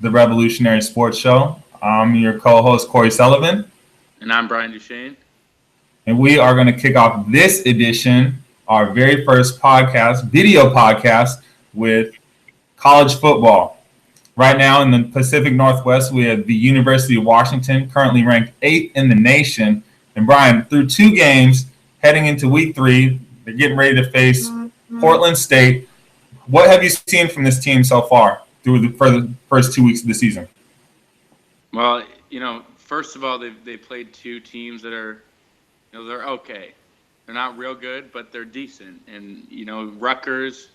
the Revolutionary Sports Show. I'm your co-host, Corey Sullivan. And I'm Brian Duchaine. And we are going to kick off this edition, our very first video podcast with college football. Right now in the Pacific Northwest, we have the University of Washington, currently ranked 8th in the nation. And Brian, through 2 games, heading into week 3, they're getting ready to face Portland State. What have you seen from this team so far for the first 2 weeks of the season? Well, first of all, they played 2 teams that are, they're okay. They're not real good, but they're decent. And, Rutgers,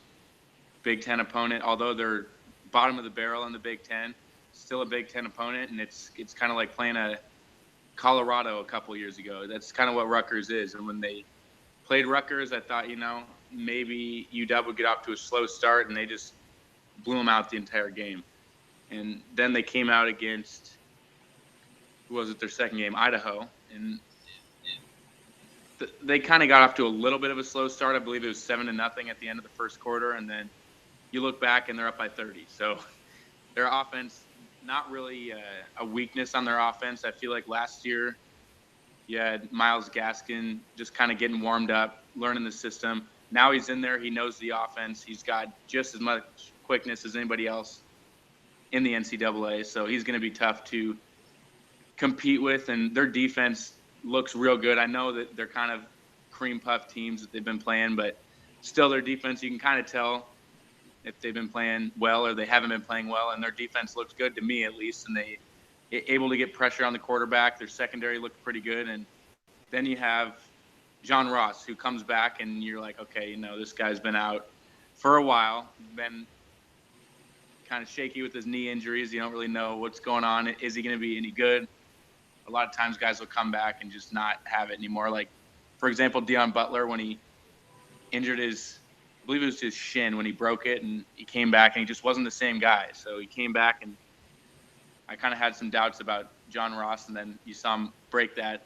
Big Ten opponent, although they're bottom of the barrel in the Big Ten, still a Big Ten opponent, and it's kind of like playing a Colorado a couple years ago. That's kind of what Rutgers is. And when they played Rutgers, I thought, maybe UW would get off to a slow start, and they just blew them out the entire game. And then they came out against, who was it, their second game, Idaho, and they kind of got off to a little bit of a slow start. I believe it was 7-0 at the end of the first quarter, and then you look back and they're up by 30. So their offense, not really a weakness on their offense. I feel like last year you had Myles Gaskin just kind of getting warmed up, learning the system. Now he's in there. He knows the offense. He's got just as much quickness as anybody else in the NCAA. So he's going to be tough to compete with. And their defense looks real good. I know that they're kind of cream puff teams that they've been playing, but still their defense, you can kind of tell if they've been playing well or they haven't been playing well. And their defense looks good to me, at least. And they able to get pressure on the quarterback. Their secondary looked pretty good. And then you have John Ross, who comes back, and you're like, okay, this guy's been out for a while, been kind of shaky with his knee injuries. You don't really know what's going on. Is he going to be any good? A lot of times guys will come back and just not have it anymore. Like, for example, Deion Butler, when he injured I believe it was his shin when he broke it, and he came back, and he just wasn't the same guy. So he came back, and I kind of had some doubts about John Ross, and then you saw him break that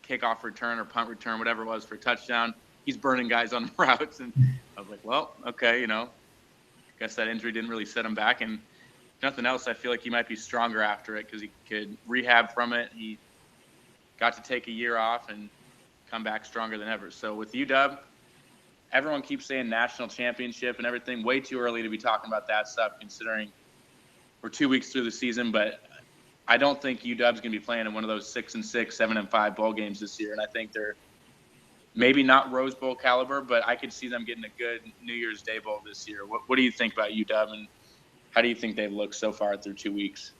kickoff return or punt return, whatever it was, for a touchdown. He's burning guys on routes, and I was like, well, okay, guess that injury didn't really set him back. And nothing else, I feel like he might be stronger after it because he could rehab from it. He got to take a year off and come back stronger than ever. So with UW, everyone keeps saying national championship and everything. Way too early to be talking about that stuff considering we're 2 weeks through the season, but I don't think UW's going to be playing in one of those 6-6, 7-5 bowl games this year. And I think they're maybe not Rose Bowl caliber, but I could see them getting a good New Year's Day bowl this year. What do you think about UW, and how do you think they've looked so far through 2 weeks?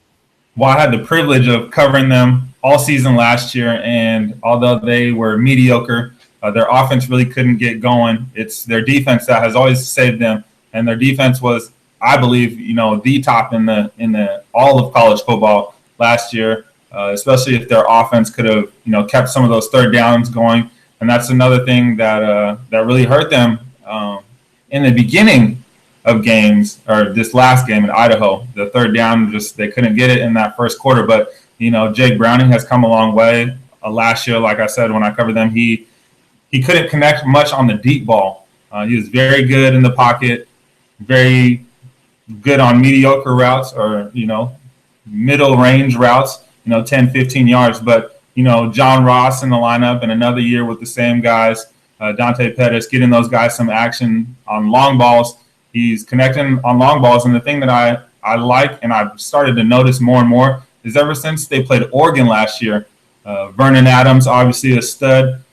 Well, I had the privilege of covering them all season last year, and although they were mediocre, their offense really couldn't get going. It's their defense that has always saved them, and their defense was, I believe, the top in the all of college football last year, especially if their offense could have, kept some of those third downs going. And that's another thing that really hurt them in the beginning of games, or this last game in Idaho. The third down, they couldn't get it in that first quarter. But, Jake Browning has come a long way. Last year, like I said, when I covered them, he couldn't connect much on the deep ball. He was very good in the pocket, very good on mediocre routes or, middle range routes, 10, 15 yards. But, John Ross in the lineup and another year with the same guys, Dante Pettis, getting those guys some action on long balls. He's connecting on long balls. And the thing that I like and I've started to notice more and more is ever since they played Oregon last year, Vernon Adams, obviously a stud,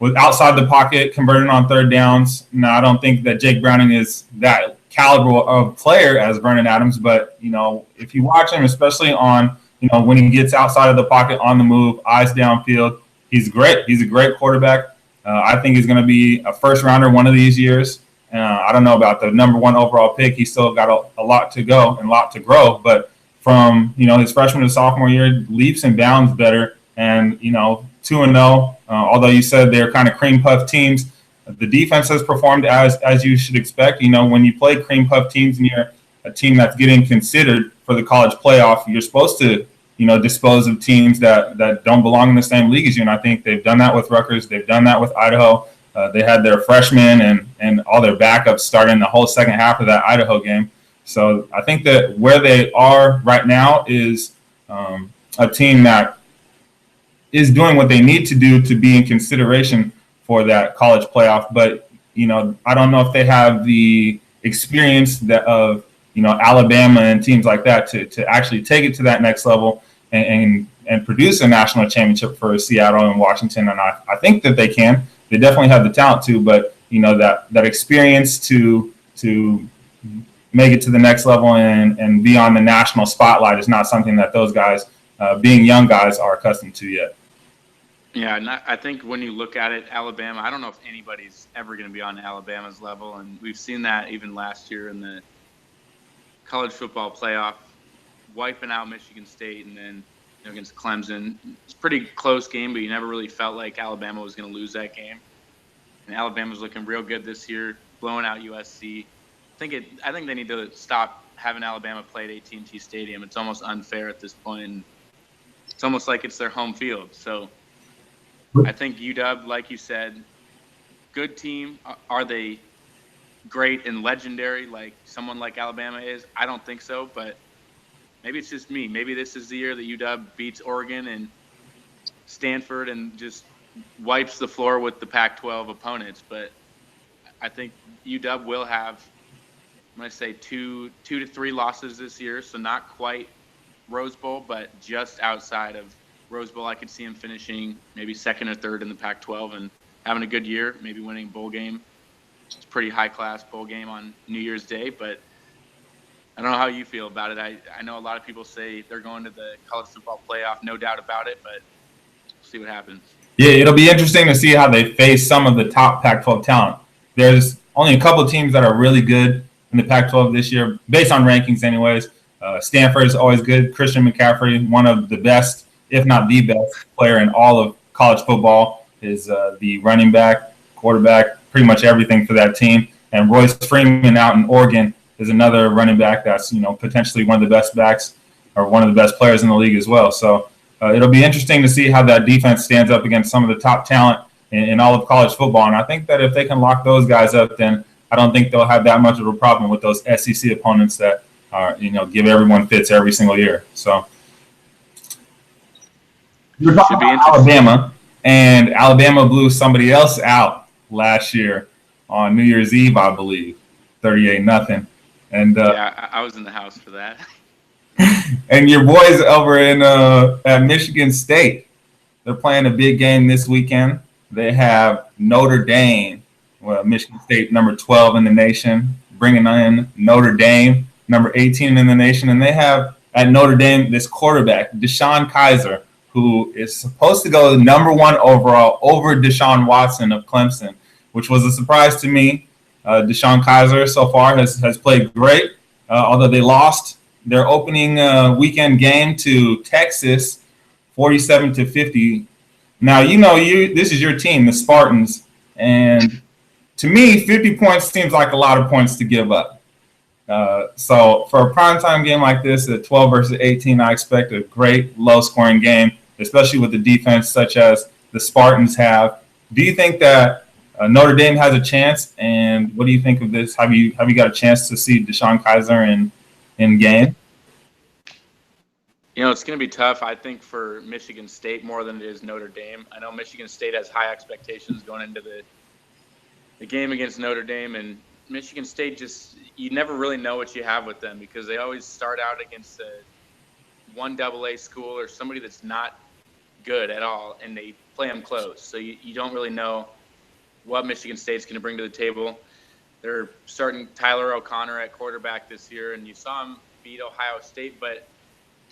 was outside the pocket, converting on third downs. Now, I don't think that Jake Browning is that caliber of player as Vernon Adams, but, if you watch him, especially on, when he gets outside of the pocket, on the move, eyes downfield, he's great. He's a great quarterback. I think he's going to be a first-rounder one of these years. I don't know about the number 1 overall pick. He's still got a lot to go and a lot to grow, but from, his freshman to sophomore year, leaps and bounds better. And, 2-0, although you said they're kind of cream puff teams, the defense has performed as you should expect. When you play cream puff teams and you're a team that's getting considered for the college playoff, you're supposed to, dispose of teams that don't belong in the same league as you. And I think they've done that with Rutgers. They've done that with Idaho. They had their freshmen and all their backups starting the whole second half of that Idaho game. So I think that where they are right now is a team that is doing what they need to do to be in consideration for that college playoff. But, I don't know if they have the experience of, Alabama and teams like that to actually take it to that next level and produce a national championship for Seattle and Washington. And I think that they can. They definitely have the talent to, but, that experience to make it to the next level and be on the national spotlight is not something that those guys, being young guys, are accustomed to yet. Yeah, and I think when you look at it, Alabama, I don't know if anybody's ever going to be on Alabama's level, and we've seen that even last year in the college football playoff, wiping out Michigan State and then against Clemson. It's a pretty close game, but you never really felt like Alabama was going to lose that game. And Alabama's looking real good this year, blowing out USC. I think they need to stop having Alabama play at AT&T Stadium. It's almost unfair at this point. And it's almost like it's their home field. So I think UW, like you said, good team. Are they great and legendary like someone like Alabama is? I don't think so, but maybe it's just me. Maybe this is the year that UW beats Oregon and Stanford and just wipes the floor with the Pac-12 opponents. But I think UW will have, I'm going to say, two to three losses this year, so not quite Rose Bowl, but just outside of Rose Bowl. I could see him finishing maybe second or third in the Pac-12 and having a good year, maybe winning bowl game. It's a pretty high-class bowl game on New Year's Day, but I don't know how you feel about it. I know a lot of people say they're going to the college football playoff, no doubt about it, but we'll see what happens. Yeah, it'll be interesting to see how they face some of the top Pac-12 talent. There's only a couple of teams that are really good in the Pac-12 this year, based on rankings anyways. Stanford is always good. Christian McCaffrey, one of the best, if not the best player in all of college football, is the running back, quarterback, pretty much everything for that team. And Royce Freeman out in Oregon is another running back that's, potentially one of the best backs or one of the best players in the league as well. So it'll be interesting to see how that defense stands up against some of the top talent in all of college football. And I think that if they can lock those guys up, then I don't think they'll have that much of a problem with those SEC opponents that are, give everyone fits every single year. So you're talking about Alabama, and Alabama blew somebody else out last year on New Year's Eve, I believe, 38-0. And yeah, I was in the house for that. And your boys over at Michigan State, they're playing a big game this weekend. They have Notre Dame, Michigan State number 12 in the nation, bringing in Notre Dame, number 18 in the nation. And they have at Notre Dame this quarterback, Duchaine Kaiser, who is supposed to go number 1 overall over Deshaun Watson of Clemson, which was a surprise to me. Duchaine Kaiser so far has played great, although they lost their opening weekend game to Texas, 47-50. Now, this is your team, the Spartans, and to me, 50 points seems like a lot of points to give up. So for a primetime game like this, at 12 versus 18, I expect a great low-scoring game, especially with the defense such as the Spartans have. Do you think that Notre Dame has a chance, and what do you think of this? Have you got a chance to see Duchaine Kaiser in game? It's going to be tough, I think, for Michigan State more than it is Notre Dame. I know Michigan State has high expectations going into the game against Notre Dame, and Michigan State you never really know what you have with them because they always start out against one AA school or somebody that's not good at all, and they play them close. So you don't really know what Michigan State's going to bring to the table. They're starting Tyler O'Connor at quarterback this year, and you saw him beat Ohio State, but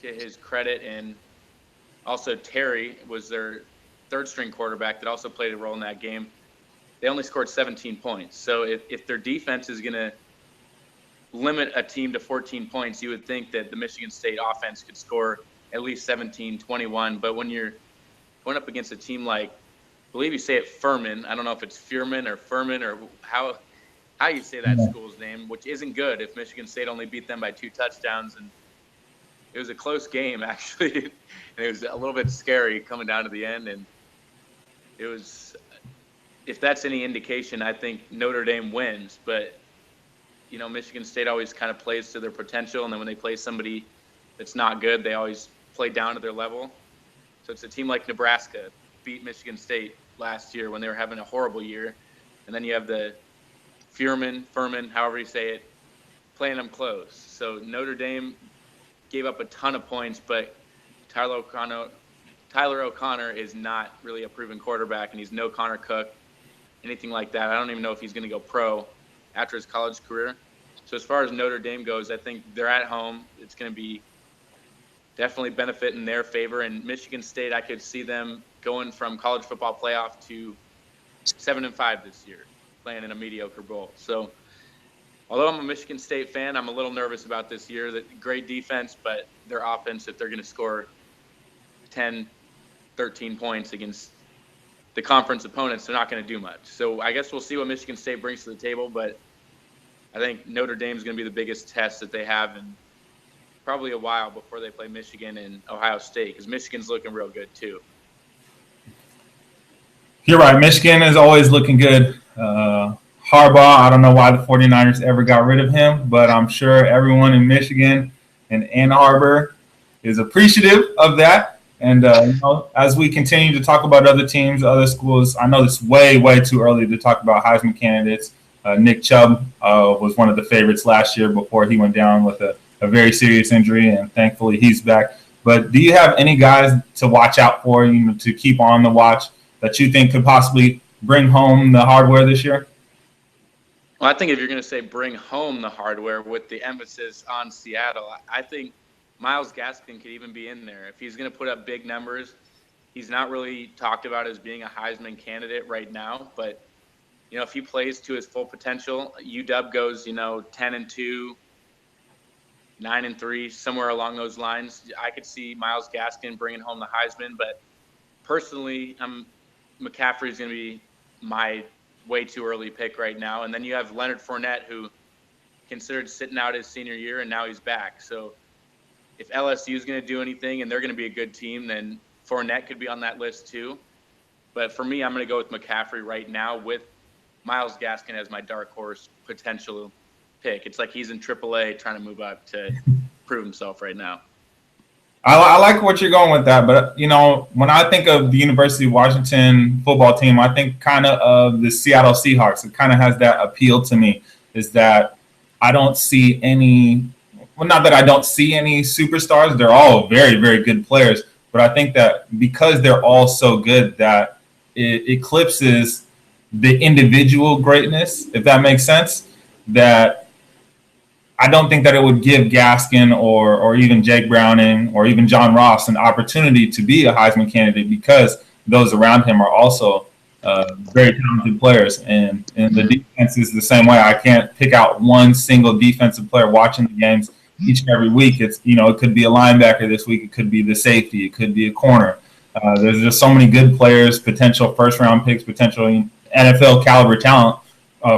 to his credit, and also Terry was their third-string quarterback that also played a role in that game. They only scored 17 points. So if their defense is going to limit a team to 14 points, you would think that the Michigan State offense could score at least 17, 21. But when you're going up against a team like, I believe you say it Furman, I don't know if it's Furman or how you say that school's name, which isn't good if Michigan State only beat them by 2 touchdowns. And it was a close game, actually. And it was a little bit scary coming down to the end. And it was, if that's any indication, I think Notre Dame wins. But, Michigan State always kind of plays to their potential, and then when they play somebody that's not good, they always play down to their level. So it's a team like Nebraska beat Michigan State last year when they were having a horrible year, and then you have the Furman, however you say it, playing them close. So Notre Dame gave up a ton of points, but Tyler O'Connor is not really a proven quarterback, and he's no Connor Cook, anything like that. I don't even know if he's going to go pro after his college career. So as far as Notre Dame goes, I think they're at home. It's going to be definitely benefit in their favor. And Michigan State, I could see them going from college football playoff to 7-5 this year, playing in a mediocre bowl. So although I'm a Michigan State fan, I'm a little nervous about this year. That great defense, but their offense, if they're going to score 10, 13 points against the conference opponents, they're not going to do much. So I guess we'll see what Michigan State brings to the table, but I think Notre Dame is going to be the biggest test that they have in probably a while before they play Michigan and Ohio State, because Michigan's looking real good too. You're right. Michigan is always looking good. Harbaugh, I don't know why the 49ers ever got rid of him, but I'm sure everyone in Michigan and Ann Arbor is appreciative of that. And as we continue to talk about other teams, other schools, I know it's way, way too early to talk about Heisman candidates. Nick Chubb was one of the favorites last year before he went down with a very serious injury, and thankfully he's back. But do you have any guys to watch out for, to keep on the watch that you think could possibly bring home the hardware this year? Well, I think if you're going to say bring home the hardware with the emphasis on Seattle, I think Myles Gaskin could even be in there. If he's going to put up big numbers, he's not really talked about as being a Heisman candidate right now. But, if he plays to his full potential, UW goes, 10-2, 9-3, somewhere along those lines. I could see Myles Gaskin bringing home the Heisman. But personally, McCaffrey's going to be my way too early pick right now. And then you have Leonard Fournette, who considered sitting out his senior year, and now he's back. So if LSU is going to do anything and they're going to be a good team, then Fournette could be on that list too. But for me, I'm going to go with McCaffrey right now with Myles Gaskin as my dark horse potential pick. It's like he's in AAA trying to move up to prove himself right now. I like what you're going with that, but when I think of the University of Washington football team, I think kind of the Seattle Seahawks. It kind of has that appeal to me, is that I don't see any. Well, not that I don't see any superstars. They're all very, very good players, but I think that because they're all so good, that it eclipses the individual greatness, if that makes sense. That I don't think that it would give Gaskin or even Jake Browning or even John Ross an opportunity to be a Heisman candidate, because those around him are also very talented players. And the defense is the same way. I can't pick out one single defensive player watching the games each and every week. It's, it could be a linebacker this week. It could be the safety. It could be a corner. There's just so many good players, potential first-round picks, potential NFL caliber talent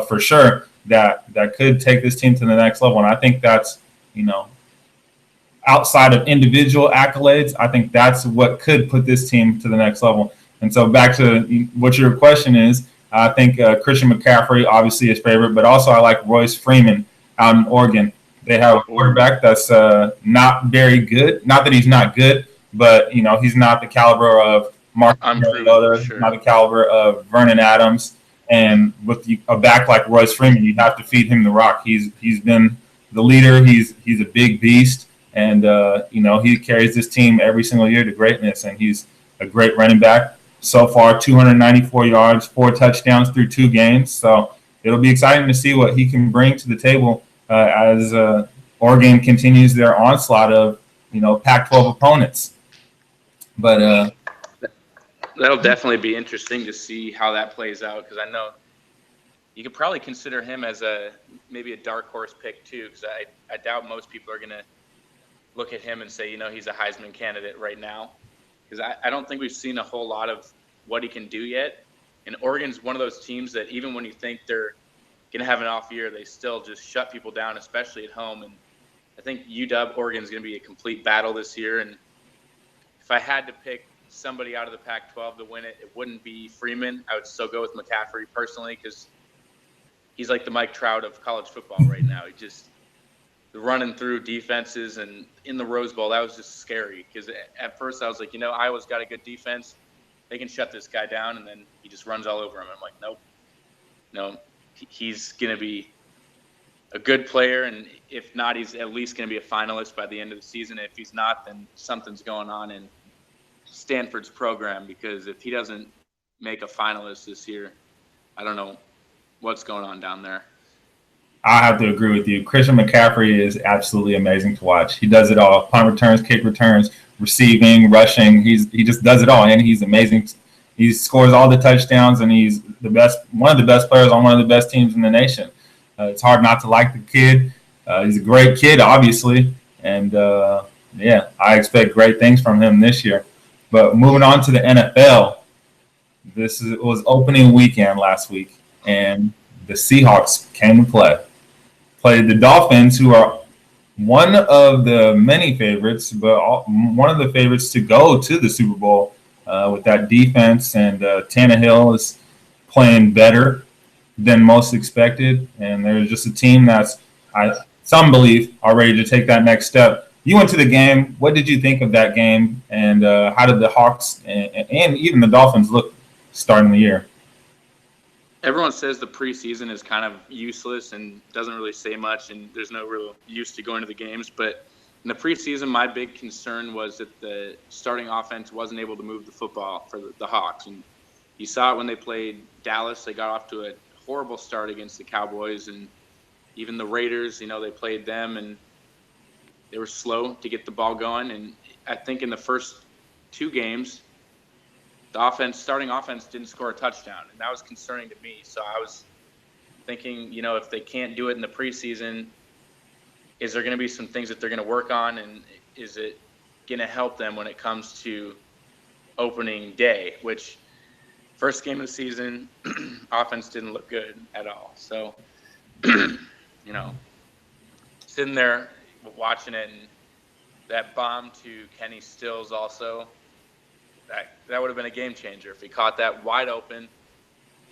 for sure, that could take this team to the next level. And I think that's, outside of individual accolades, I think that's what could put this team to the next level. And so back to what your question is, I think Christian McCaffrey obviously is favorite, but also I like Royce Freeman out in Oregon. They have a quarterback that's not very good. Not that he's not good, but, he's not the caliber of Mark Mariota, sure. Not the caliber of Vernon Adams. And with a back like Royce Freeman, you have to feed him the rock. He's been the leader. He's a big beast, and he carries this team every single year to greatness. And he's a great running back. So far, 294 yards, 4 touchdowns through 2 games. So it'll be exciting to see what he can bring to the table as Oregon continues their onslaught of Pac-12 opponents. But that'll definitely be interesting to see how that plays out, because I know you could probably consider him as maybe a dark horse pick too, because I doubt most people are going to look at him and say, he's a Heisman candidate right now, because I don't think we've seen a whole lot of what he can do yet. And Oregon's one of those teams that even when you think they're going to have an off year, they still just shut people down, especially at home. And I think UW Oregon's going to be a complete battle this year. And if I had to pick somebody out of the Pac-12 to win it, it wouldn't be Freeman. I would still go with McCaffrey personally, because he's like the Mike Trout of college football right now. He just running through defenses, and in the Rose Bowl, that was just scary because at first I was like, Iowa's got a good defense. They can shut this guy down, and then he just runs all over him. I'm like, nope. No, he's going to be a good player, and if not, he's at least going to be a finalist by the end of the season. If he's not, then something's going on in Stanford's program, because if he doesn't make a finalist this year, I don't know what's going on down there. I have to agree with you. Christian McCaffrey is absolutely amazing to watch. He does it all: punt returns, kick returns, receiving, rushing. He just does it all, and he's amazing. He scores all the touchdowns, and he's one of the best players on one of the best teams in the nation. It's hard not to like the kid. He's a great kid, obviously, and I expect great things from him this year. But moving on to the NFL, it was opening weekend last week, and the Seahawks came to play. Played the Dolphins, who are one of the many favorites, but one of the favorites to go to the Super Bowl with that defense. And Tannehill is playing better than most expected. And they're just a team that's, some believe, are ready to take that next step. You went to the game. What did you think of that game? And how did the Hawks and even the Dolphins look starting the year? Everyone says the preseason is kind of useless and doesn't really say much, and there's no real use to going to the games. But in the preseason, my big concern was that the starting offense wasn't able to move the football for the Hawks. And you saw it when they played Dallas. They got off to a horrible start against the Cowboys, and even the Raiders, they played them, and they were slow to get the ball going. And I think in the first two games, the starting offense didn't score a touchdown, and that was concerning to me. So I was thinking, if they can't do it in the preseason, is there going to be some things that they're going to work on, and is it going to help them when it comes to opening day, which first game of the season, offense didn't look good at all. So, sitting there watching it, and that bomb to Kenny Stills also, that would have been a game changer if he caught that wide open.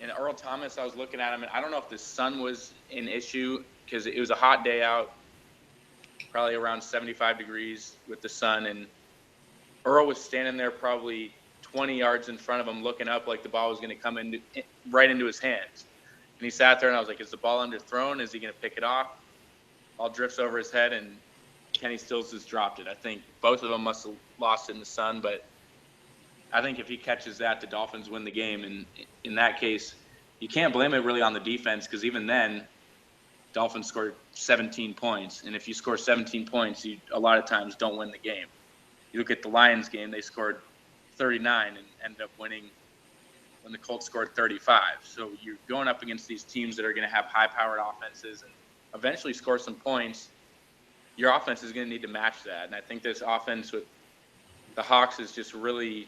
And Earl Thomas, I was looking at him, and I don't know if the sun was an issue because it was a hot day out, probably around 75 degrees with the sun. And Earl was standing there probably 20 yards in front of him looking up like the ball was going to come right into his hands. And he sat there, and I was like, is the ball underthrown? Is he going to pick it off? Ball drifts over his head, and Kenny Stills just dropped it. I think both of them must have lost it in the sun, but I think if he catches that, the Dolphins win the game. And in that case, you can't blame it really on the defense, because even then, Dolphins scored 17 points. And if you score 17 points, you a lot of times don't win the game. You look at the Lions game, they scored 39 and ended up winning when the Colts scored 35. So you're going up against these teams that are going to have high-powered offenses and eventually score some points. Your offense is going to need to match that. And I think this offense with the Hawks is just really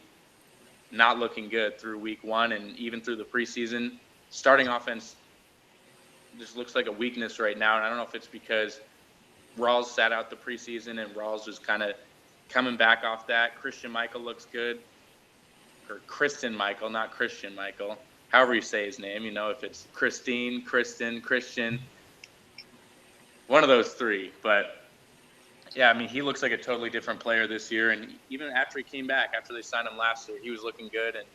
not looking good through week one and even through the preseason. Starting offense just looks like a weakness right now, and I don't know if it's because Rawls sat out the preseason and Rawls was kind of coming back off that. Christian Michael looks good, or Kristen Michael, not Christian Michael, however you say his name, if it's Christine, Kristen, Christian, one of those three. But yeah, he looks like a totally different player this year. And even after he came back, after they signed him last year, he was looking good. And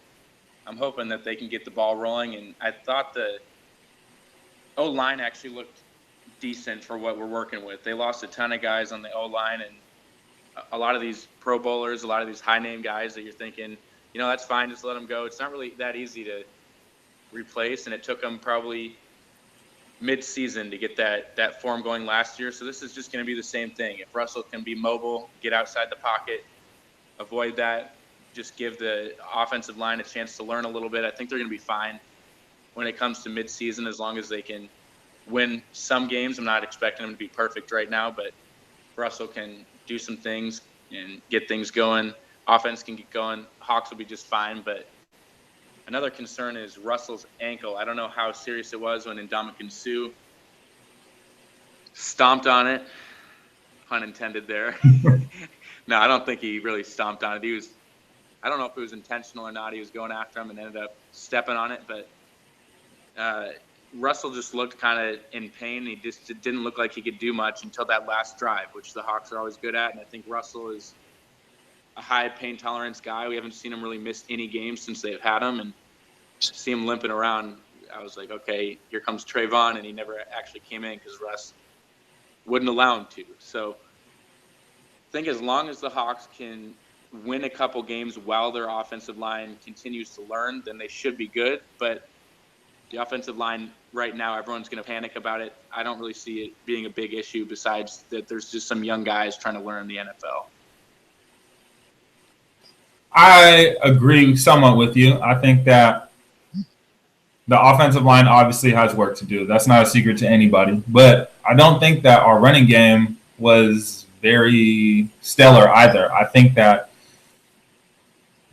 I'm hoping that they can get the ball rolling. And I thought the O-line actually looked decent for what we're working with. They lost a ton of guys on the O-line, and a lot of these Pro Bowlers, a lot of these high-name guys that you're thinking, that's fine, just let them go. It's not really that easy to replace, and it took them probably mid-season to get that form going last year. So this is just going to be the same thing. If Russell can be mobile, get outside the pocket, avoid that, just give the offensive line a chance to learn a little bit, I think they're going to be fine when it comes to mid-season, as long as they can win some games. I'm not expecting them to be perfect right now, but if Russell can do some things and get things going, offense can get going, Hawks will be just fine. But another concern is Russell's ankle. I don't know how serious it was when Ndamukong Suh stomped on it. Pun intended there. No, I don't think he really stomped on it. I don't know if it was intentional or not. He was going after him and ended up stepping on it. But Russell just looked kind of in pain. He just didn't look like he could do much until that last drive, which the Hawks are always good at. And I think Russell is a high pain tolerance guy. We haven't seen him really miss any games since they've had him, and to see him limping around, I was like, okay, here comes Trayvon, and he never actually came in because Russ wouldn't allow him to. So I think as long as the Hawks can win a couple games while their offensive line continues to learn, then they should be good. But the offensive line right now, everyone's going to panic about it. I don't really see it being a big issue besides that there's just some young guys trying to learn the NFL. I agree somewhat with you. I think that the offensive line obviously has work to do. That's not a secret to anybody. But I don't think that our running game was very stellar either. I think that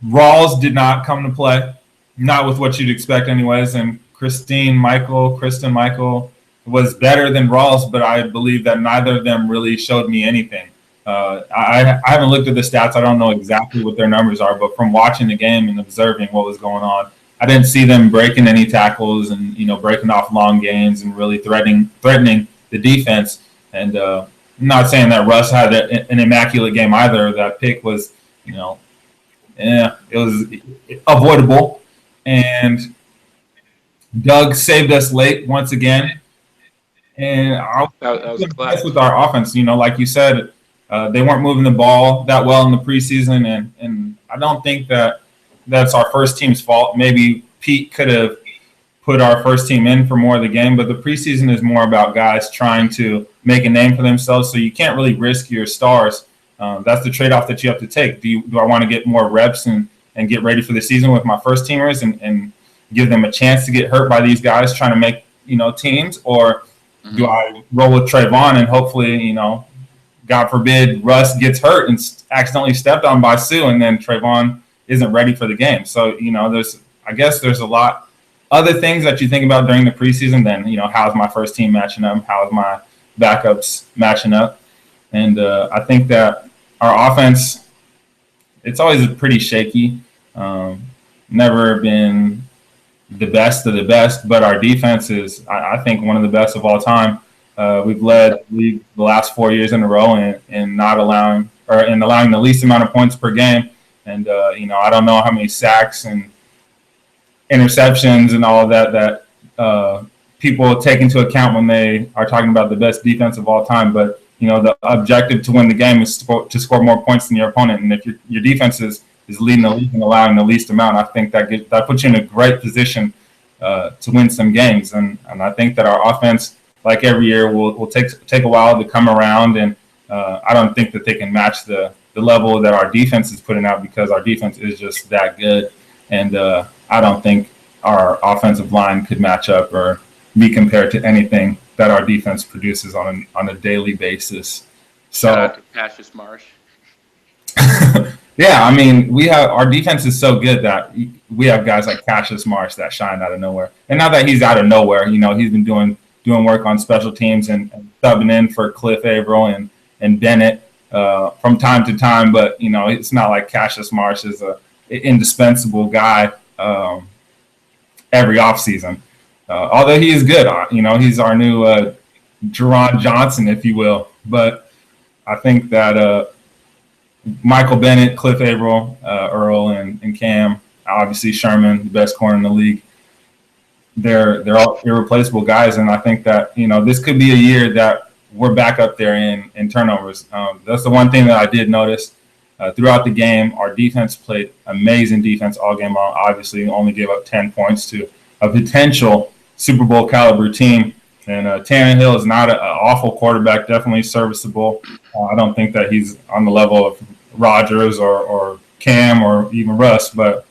Rawls did not come to play, not with what you'd expect anyways, and Kristen Michael was better than Rawls, but I believe that neither of them really showed me anything. I haven't looked at the stats. I don't know exactly what their numbers are, but from watching the game and observing what was going on, I didn't see them breaking any tackles and breaking off long gains and really threatening the defense. And I'm not saying that Russ had an immaculate game either. That pick was, it was avoidable. And Doug saved us late once again. And I was impressed with our offense. Like you said, they weren't moving the ball that well in the preseason, and I don't think that that's our first team's fault. Maybe Pete could have put our first team in for more of the game, but the preseason is more about guys trying to make a name for themselves, so you can't really risk your stars. That's the trade-off that you have to take. Do I want to get more reps and get ready for the season with my first teamers and give them a chance to get hurt by these guys trying to make teams, or do I roll with Trayvon and hopefully God forbid Russ gets hurt and accidentally stepped on by Sue, and then Trayvon isn't ready for the game. So there's a lot other things that you think about during the preseason than how's my first team matching up, how's my backups matching up, and I think that our offense, it's always pretty shaky. Never been the best of the best, but our defense is, I think, one of the best of all time. We've led the last 4 years in a row in not allowing the least amount of points per game. And I don't know how many sacks and interceptions and all of that people take into account when they are talking about the best defense of all time. But the objective to win the game is to score more points than your opponent. And if your defense is leading the league and allowing the least amount, I think that puts you in a great position to win some games. And I think that our offense, like every year, will take a while to come around. And I don't think that they can match the level that our defense is putting out, because our defense is just that good. And I don't think our offensive line could match up or be compared to anything that our defense produces on a daily basis. So, shout out to Cassius Marsh. Yeah, I mean, our defense is so good that we have guys like Cassius Marsh that shine out of nowhere. And not that he's out of nowhere, he's been doing work on special teams and subbing in for Cliff Averill and Bennett from time to time. But it's not like Cassius Marsh is an indispensable guy every offseason. Although he is good, he's our new Jerron Johnson, if you will. But I think that Michael Bennett, Cliff Averill, Earl, and Cam, obviously Sherman, the best corner in the league, they're all irreplaceable guys. And I think that this could be a year that we're back up there in turnovers. That's the one thing that I did notice throughout the game. Our defense played amazing defense all game long. Obviously, only gave up 10 points to a potential Super Bowl caliber team. And Tannehill is not an awful quarterback, definitely serviceable. I don't think that he's on the level of Rodgers or Cam or even Russ, but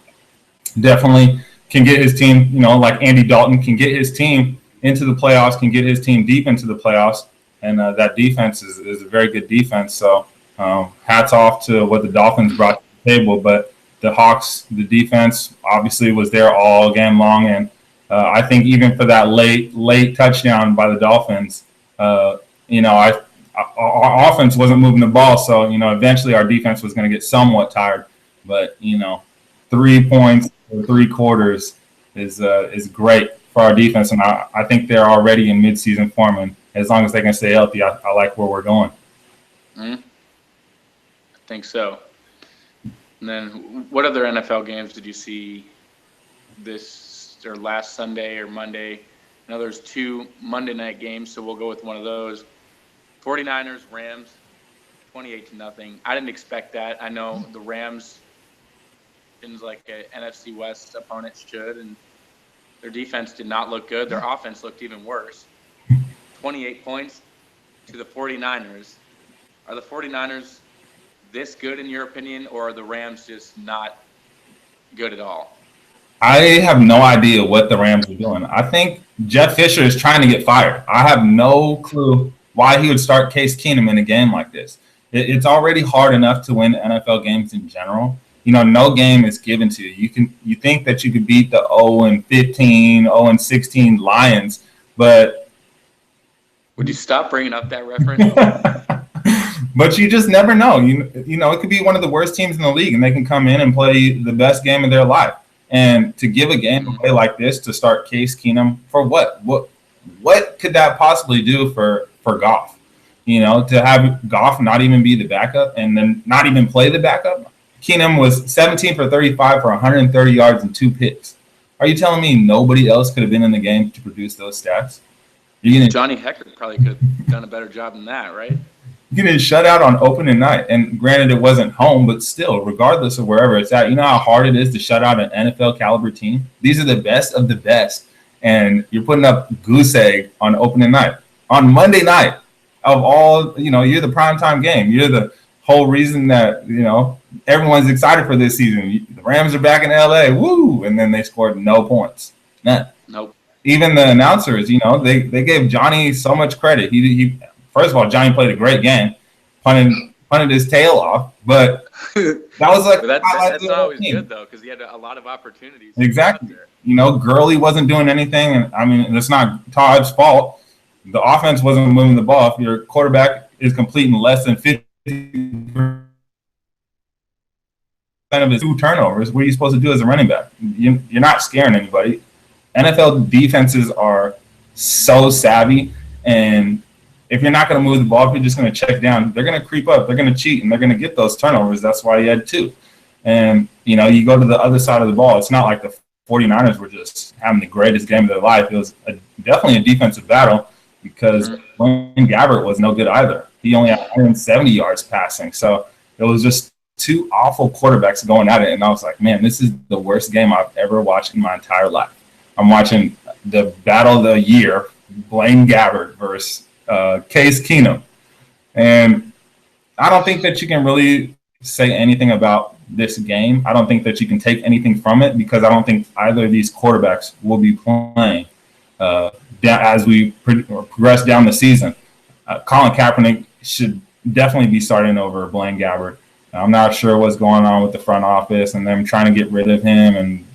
definitely can get his team, like Andy Dalton, can get his team into the playoffs, can get his team deep into the playoffs. And that defense is a very good defense. So hats off to what the Dolphins brought to the table. But the Hawks, the defense, obviously was there all game long. And I think even for that late touchdown by the Dolphins, our offense wasn't moving the ball. So, eventually our defense was going to get somewhat tired. But, 3 points or 3 quarters is great for our defense, and I think they're already in midseason form. And as long as they can stay healthy, I like where we're going. I think so. And then, what other NFL games did you see this or last Sunday or Monday? I know there's 2 Monday night games, so we'll go with one of those. 49ers, Rams, 28-0. I didn't expect that. I know the Rams seems like an NFC West opponent should, and their defense did not look good. Their offense looked even worse. 28 points to the 49ers. Are the 49ers this good in your opinion, or are the Rams just not good at all? I have no idea what the Rams are doing. I think Jeff Fisher is trying to get fired. I have no clue why he would start Case Keenum in a game like this. It's already hard enough to win NFL games in general. No game is given to you. You think that you could beat the 0-15, 0-16 Lions, but would you stop bringing up that reference? But you just never know. It could be one of the worst teams in the league, and they can come in and play the best game of their life. And to give a game away like this to start Case Keenum for what? What could that possibly do for Goff? To have Goff not even be the backup and then not even play the backup. Keenum was 17 for 35 for 130 yards and 2 picks. Are you telling me nobody else could have been in the game to produce those stats? Johnny Hecker probably could have done a better job than that, right? You get shut out on opening night. And granted, it wasn't home, but still, regardless of wherever it's at, you know how hard it is to shut out an NFL caliber team? These are the best of the best. And you're putting up goose egg on opening night. On Monday night of all, you're the primetime game. You're the whole reason that, everyone's excited for this season. The Rams are back in LA. Woo! And then they scored no points. None. Nope. Even the announcers, they gave Johnny so much credit. He First of all, Johnny played a great game, punted his tail off. But that was like that's not always good though, because he had a lot of opportunities. Exactly. Gurley wasn't doing anything, and I mean it's not Todd's fault. The offense wasn't moving the ball. If your quarterback is completing less than 50% of his 2 turnovers, what are you supposed to do as a running back? You're not scaring anybody. NFL defenses are so savvy, and if you're not going to move the ball, if you're just going to check down, they're going to creep up, they're going to cheat, and they're going to get those turnovers. That's why he had 2. And, you go to the other side of the ball. It's not like the 49ers were just having the greatest game of their life. It was definitely a defensive battle because Blaine Gabbert was no good either. He only had 170 yards passing. So it was just 2 awful quarterbacks going at it. And I was like, man, this is the worst game I've ever watched in my entire life. I'm watching the battle of the year, Blaine Gabbert versus Case Keenum. And I don't think that you can really say anything about this game. I don't think that you can take anything from it because I don't think either of these quarterbacks will be playing as we progress down the season. Colin Kaepernick should definitely be starting over Blaine Gabbert. I'm not sure what's going on with the front office and them trying to get rid of him and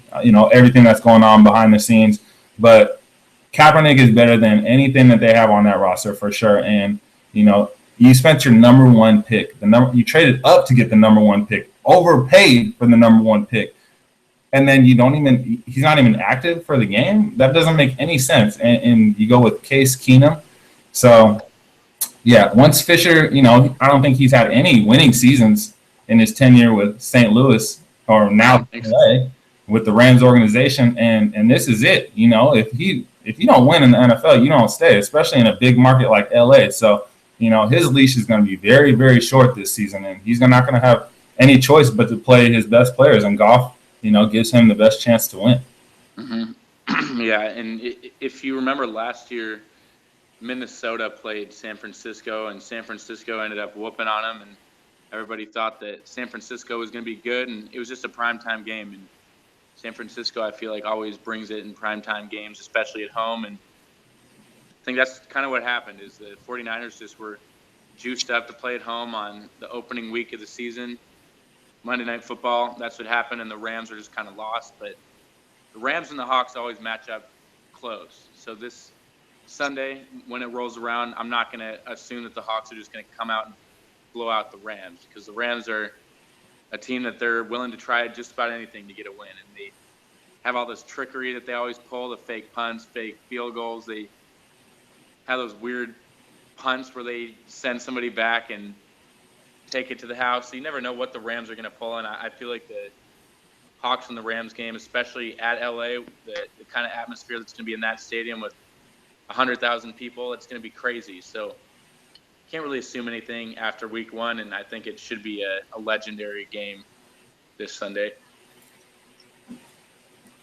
everything that's going on behind the scenes. But Kaepernick is better than anything that they have on that roster for sure. And, you spent your number 1 pick. You traded up to get the number 1 pick, overpaid for the number 1 pick. And then he's not even active for the game. That doesn't make any sense. And you go with Case Keenum. So, yeah, once Fisher, I don't think he's had any winning seasons in his tenure with St. Louis or now LA with the Rams organization. And this is it. If you don't win in the NFL, you don't stay, especially in a big market like LA. So, his leash is going to be very, very short this season, and he's not going to have any choice but to play his best players. And Goff, gives him the best chance to win. Mm-hmm. Yeah, and if you remember last year, Minnesota played San Francisco, and San Francisco ended up whooping on them, and everybody thought that San Francisco was going to be good, and it was just a primetime game. And San Francisco, I feel like, always brings it in primetime games, especially at home. And I think that's kind of what happened is the 49ers just were juiced up to play at home on the opening week of the season. Monday Night Football, that's what happened, and the Rams were just kind of lost. But the Rams and the Hawks always match up close. So this Sunday, when it rolls around, I'm not going to assume that the Hawks are just going to come out and blow out the Rams because the Rams are a team that they're willing to try just about anything to get a win. And have all this trickery that they always pull, the fake punts, fake field goals. They have those weird punts where they send somebody back and take it to the house. So you never know what the Rams are going to pull. And I feel like the Hawks and the Rams game, especially at LA, the kind of atmosphere that's going to be in that stadium with 100,000 people, it's going to be crazy. So can't really assume anything after week one, and I think it should be a legendary game this Sunday.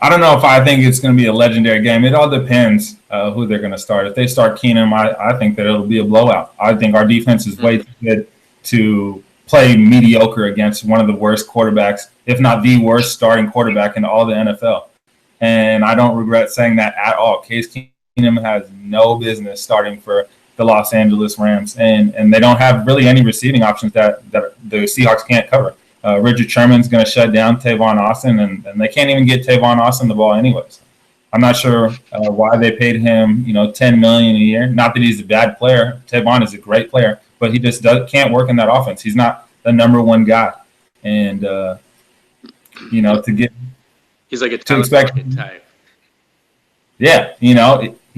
I don't know if I think it's going to be a legendary game. It all depends who they're going to start. If they start Keenum, I think that it'll be a blowout. I think our defense is way too good to play mediocre against one of the worst quarterbacks, if not the worst starting quarterback in all the NFL. And I don't regret saying that at all. Case Keenum has no business starting for the Los Angeles Rams, and they don't have really any receiving options that the Seahawks can't cover. Richard Sherman's going to shut down Tavon Austin, and they can't even get Tavon Austin the ball anyways. I'm not sure why they paid him, $10 million a year. Not that he's a bad player. Tavon is a great player, but he just can't work in that offense. He's not the number one guy, and to get he's like a to expect type. Yeah,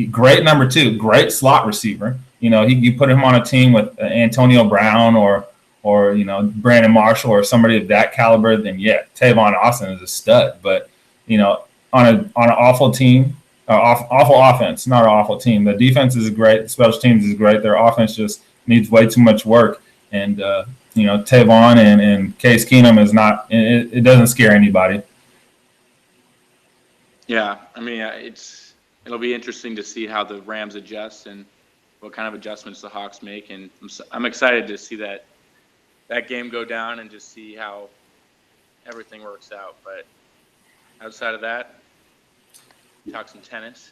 great number two, great slot receiver. You put him on a team with Antonio Brown or Brandon Marshall or somebody of that caliber, then yeah, Tavon Austin is a stud. But on an awful team, awful offense, not an awful team. The defense is great, the special teams is great. Their offense just needs way too much work. And Tavon and Case Keenum is not. It doesn't scare anybody. Yeah, I mean it'll be interesting to see how the Rams adjust and what kind of adjustments the Hawks make, and I'm excited to see that game go down and just see how everything works out. But outside of that, talk some tennis.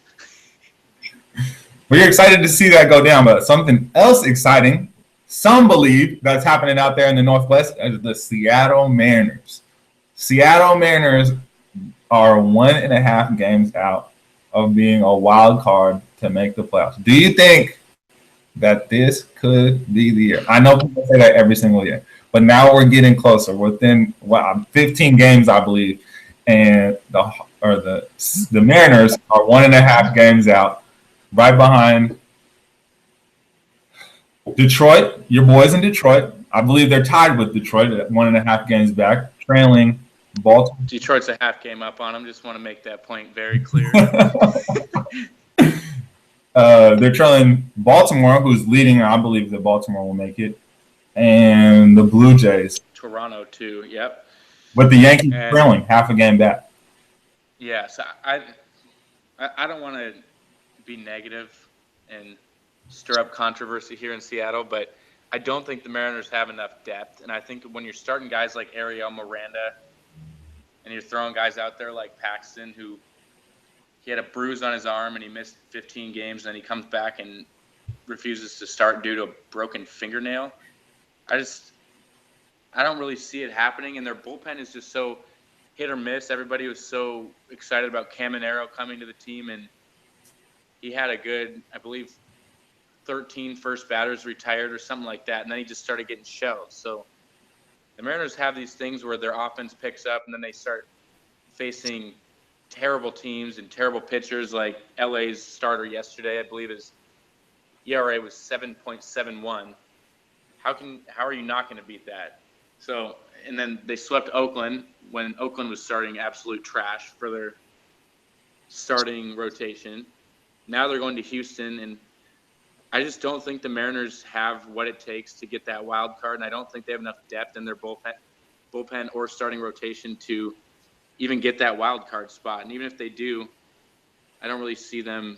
We're excited to see that go down, but something else exciting, some believe, that's happening out there in the Northwest is the Seattle Mariners. Seattle Mariners are 1.5 games out of being a wild card to make the playoffs. Do you think that this could be the year? I know people say that every single year, but now we're getting closer. Within 15 games, I believe, and the Mariners are 1.5 games out, right behind Detroit. Your boys in Detroit, I believe they're tied with Detroit at 1.5 games back, trailing Baltimore. Detroit's a half game up on them. Just want to make that point very clear. They're trailing Baltimore, who's leading. I believe that Baltimore will make it, and the Blue Jays. Toronto too. Yep. With the Yankees trailing half a game back. Yeah, so I don't want to be negative and stir up controversy here in Seattle, but I don't think the Mariners have enough depth, and I think when you're starting guys like Ariel Miranda and you're throwing guys out there like Paxton, who he had a bruise on his arm and he missed 15 games, and then he comes back and refuses to start due to a broken fingernail. I don't really see it happening, and their bullpen is just so hit or miss. Everybody was so excited about Caminero coming to the team, and he had a good, I believe, 13 first batters retired or something like that, and then he just started getting shelled. So the Mariners have these things where their offense picks up, and then they start facing terrible teams and terrible pitchers, like LA's starter yesterday, I believe his ERA was 7.71. How are you not going to beat that? So, and then they swept Oakland when Oakland was starting absolute trash for their starting rotation. Now they're going to Houston, and I just don't think the Mariners have what it takes to get that wild card, and I don't think they have enough depth in their bullpen or starting rotation to even get that wild card spot. And even if they do, I don't really see them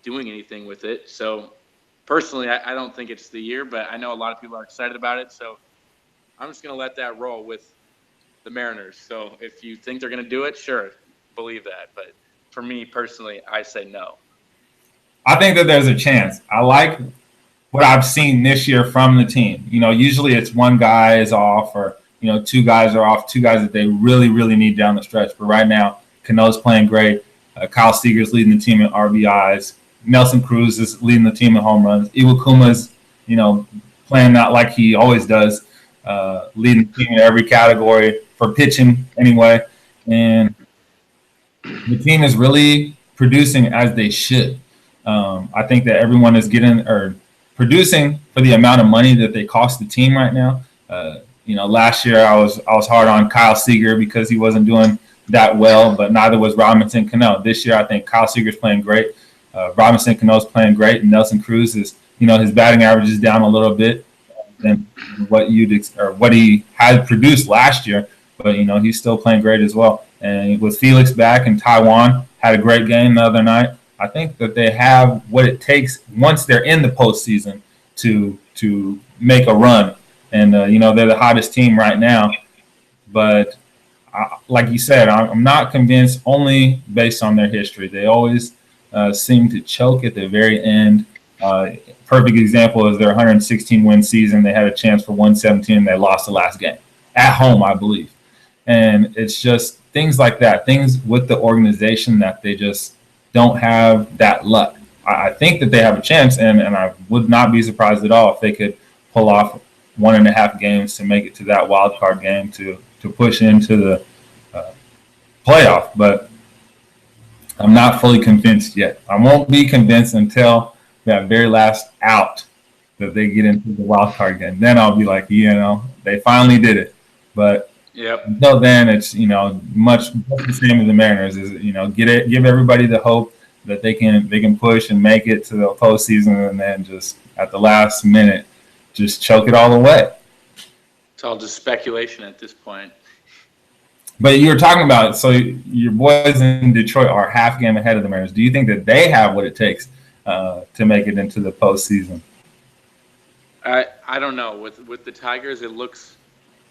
doing anything with it. So personally, I don't think it's the year, but I know a lot of people are excited about it. So I'm just going to let that roll with the Mariners. So if you think they're going to do it, sure, believe that. But for me personally, I say no. I think that there's a chance. I like what I've seen this year from the team. Usually it's one guy is off, or two guys are off, two guys that they really, really need down the stretch. But right now, Cano's playing great. Kyle Seager's leading the team in RBIs. Nelson Cruz is leading the team in home runs. Iwakuma's, playing out like he always does, leading the team in every category for pitching anyway. And the team is really producing as they should. I think that everyone is getting or producing for the amount of money that they cost the team right now. Last year I was hard on Kyle Seager because he wasn't doing that well, but neither was Robinson Cano. This year I think Kyle Seager's playing great. Robinson Cano's playing great, and Nelson Cruz is, his batting average is down a little bit than what he had produced last year, but he's still playing great as well. And with Felix back and Taiwan had a great game the other night, I think that they have what it takes once they're in the postseason to make a run. And they're the hottest team right now. But like you said, I'm not convinced only based on their history. They always seem to choke at the very end. Perfect example is their 116 win season. They had a chance for 117 and they lost the last game at home, I believe. And it's just things like that, things with the organization that they just don't have that luck. I think that they have a chance, and I would not be surprised at all if they could pull off 1.5 games to make it to that wild card game to push into the playoff. But I'm not fully convinced yet. I won't be convinced until that very last out that they get into the wild card game. Then I'll be like, they finally did it. But until then, it's much the same as the Mariners. Is give everybody the hope that they can push and make it to the postseason, and then just at the last minute, just choke it all away. It's all just speculation at this point. But you were talking about, so your boys in Detroit are half game ahead of the Mariners. Do you think that they have what it takes to make it into the postseason? I don't know. With the Tigers, it looks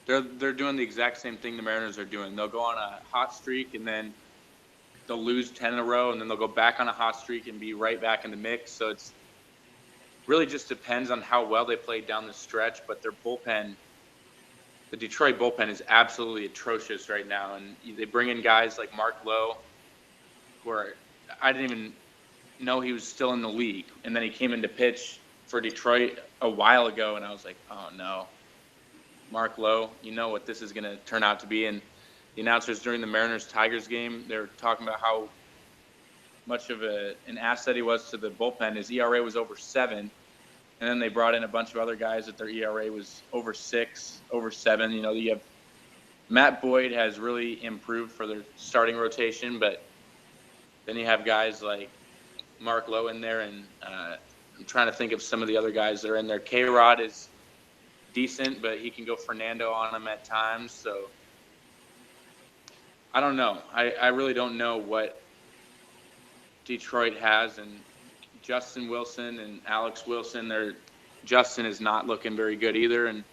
they're doing the exact same thing the Mariners are doing. They'll go on a hot streak and then they'll lose 10 in a row, and then they'll go back on a hot streak and be right back in the mix. So it's really just depends on how well they play down the stretch. But their bullpen, the Detroit bullpen, is absolutely atrocious right now. And they bring in guys like Mark Lowe, where I didn't even know he was still in the league. And then he came in to pitch for Detroit a while ago, and I was like, oh, no. Mark Lowe, you know what this is going to turn out to be. And the announcers during the Mariners-Tigers game, they were talking about how much of an asset he was to the bullpen. His ERA was over 7, and then they brought in a bunch of other guys that their ERA was over 6, over 7. You have Matt Boyd has really improved for their starting rotation, but then you have guys like Mark Lowe in there, and I'm trying to think of some of the other guys that are in there. K-Rod is decent, but he can go Fernando on him at times. So I don't know. I really don't know what Detroit has. And Justin Wilson and Alex Wilson, Justin is not looking very good either. And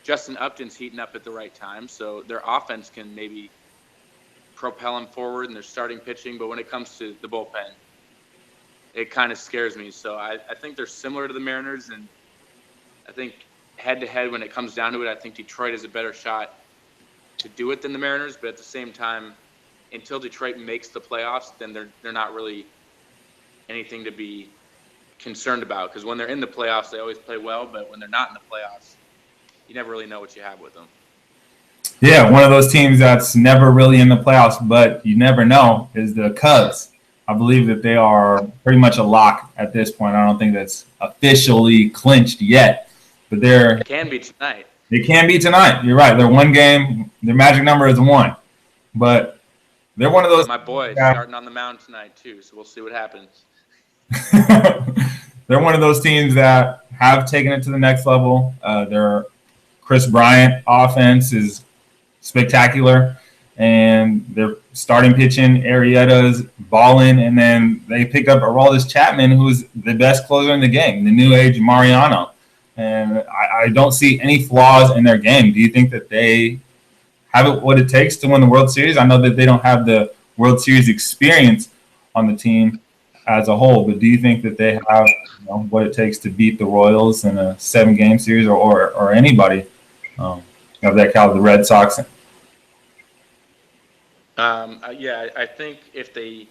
Justin Upton's heating up at the right time. So their offense can maybe propel them forward in their starting pitching. But when it comes to the bullpen, it kind of scares me. So I think they're similar to the Mariners. And I think head-to-head, when it comes down to it, I think Detroit has a better shot to do it than the Mariners. But at the same time, until Detroit makes the playoffs, then they're not really anything to be concerned about. Because when they're in the playoffs, they always play well. But when they're not in the playoffs, you never really know what you have with them. Yeah, one of those teams that's never really in the playoffs, but you never know, is the Cubs. I believe that they are pretty much a lock at this point. I don't think that's officially clinched yet. But it can be tonight. It can be tonight. You're right. They're one game. Their magic number is 1. But they're one of those. My boy starting on the mound tonight too, so we'll see what happens. They're one of those teams that have taken it to the next level. Their Chris Bryant offense is spectacular, and their starting pitching, Arrieta's balling, and then they picked up Aroldis Chapman, who's the best closer in the game, the new age Mariano. And I don't see any flaws in their game. Do you think that they have what it takes to win the World Series? I know that they don't have the World Series experience on the team as a whole, but do you think that they have what it takes to beat the Royals in a 7-game series or anybody of that caliber, the Red Sox? Yeah, I think if they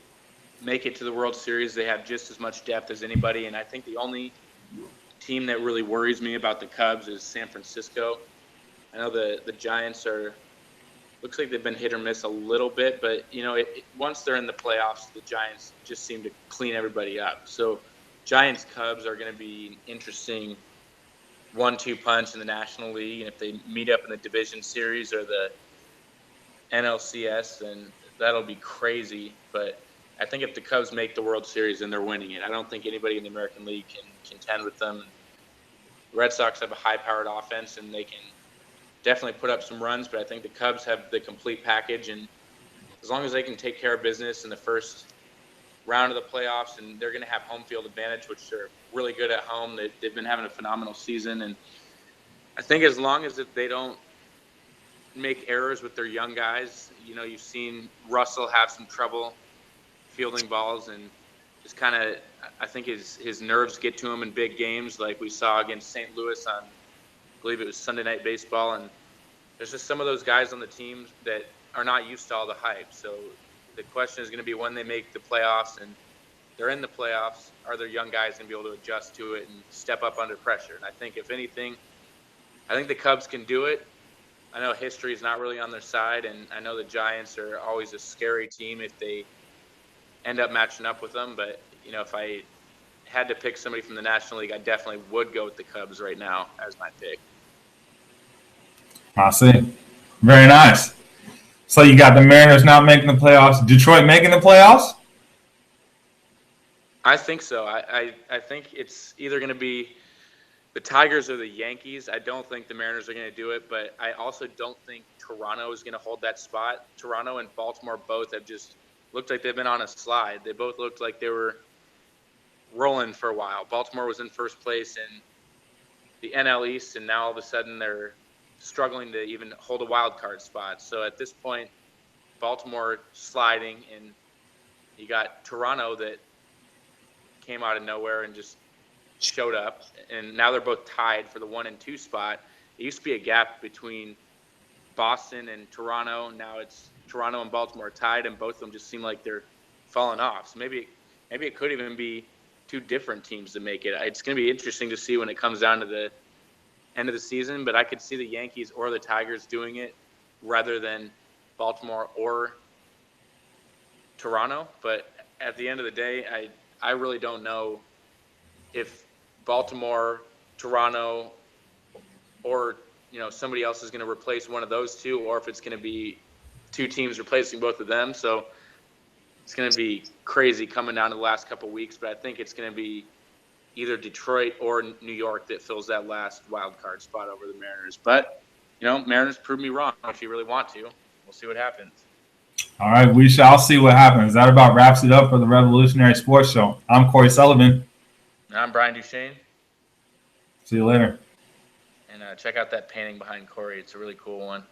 make it to the World Series, they have just as much depth as anybody. And I think the only team that really worries me about the Cubs is San Francisco. I know the Giants are looks like they've been hit or miss a little bit, but once they're in the playoffs, the Giants just seem to clean everybody up. So Giants Cubs are going to be an interesting 1-2 punch in the National League, and if they meet up in the division series or the NLCS, then that'll be crazy. But I think if the Cubs make the World Series, then they're winning it. I don't think anybody in the American League can contend with them. The Red Sox have a high-powered offense, and they can definitely put up some runs, but I think the Cubs have the complete package, and as long as they can take care of business in the first round of the playoffs, and they're going to have home field advantage, which they're really good at home. They've been having a phenomenal season, and I think as long as they don't make errors with their young guys, you've seen Russell have some trouble fielding balls, and just kind of, I think his nerves get to him in big games, like we saw against St. Louis on, I believe it was Sunday Night Baseball, and there's just some of those guys on the team that are not used to all the hype. So the question is going to be when they make the playoffs and they're in the playoffs, are their young guys going to be able to adjust to it and step up under pressure? And I think if anything, I think the Cubs can do it. I know history is not really on their side, and I know the Giants are always a scary team if they end up matching up with them. But, if I had to pick somebody from the National League, I definitely would go with the Cubs right now as my pick. I see. Very nice. So you got the Mariners not making the playoffs. Detroit making the playoffs? I think so. I think it's either going to be the Tigers or the Yankees. I don't think the Mariners are going to do it, but I also don't think Toronto is going to hold that spot. Toronto and Baltimore both have just looked like they've been on a slide. They both looked like they were rolling for a while. Baltimore was in first place in the NL East, and now all of a sudden they're struggling to even hold a wild card spot. So at this point, Baltimore sliding, and you got Toronto that came out of nowhere and just showed up, and now they're both tied for the 1 and 2 spot. It used to be a gap between Boston and Toronto. Now it's Toronto and Baltimore tied, and both of them just seem like they're falling off. So maybe it could even be two different teams to make it. It's going to be interesting to see when it comes down to the end of the season, but I could see the Yankees or the Tigers doing it rather than Baltimore or Toronto. But at the end of the day, I really don't know if Baltimore, Toronto, or somebody else is going to replace one of those two, or if it's going to be two teams replacing both of them. So it's going to be crazy coming down to the last couple of weeks, but I think it's going to be either Detroit or New York that fills that last wild card spot over the Mariners. But, Mariners prove me wrong if you really want to. We'll see what happens. All right, we shall see what happens. That about wraps it up for the Revolutionary Sports Show. I'm Corey Sullivan. And I'm Brian Duchaine. See you later. And check out that painting behind Corey. It's a really cool one.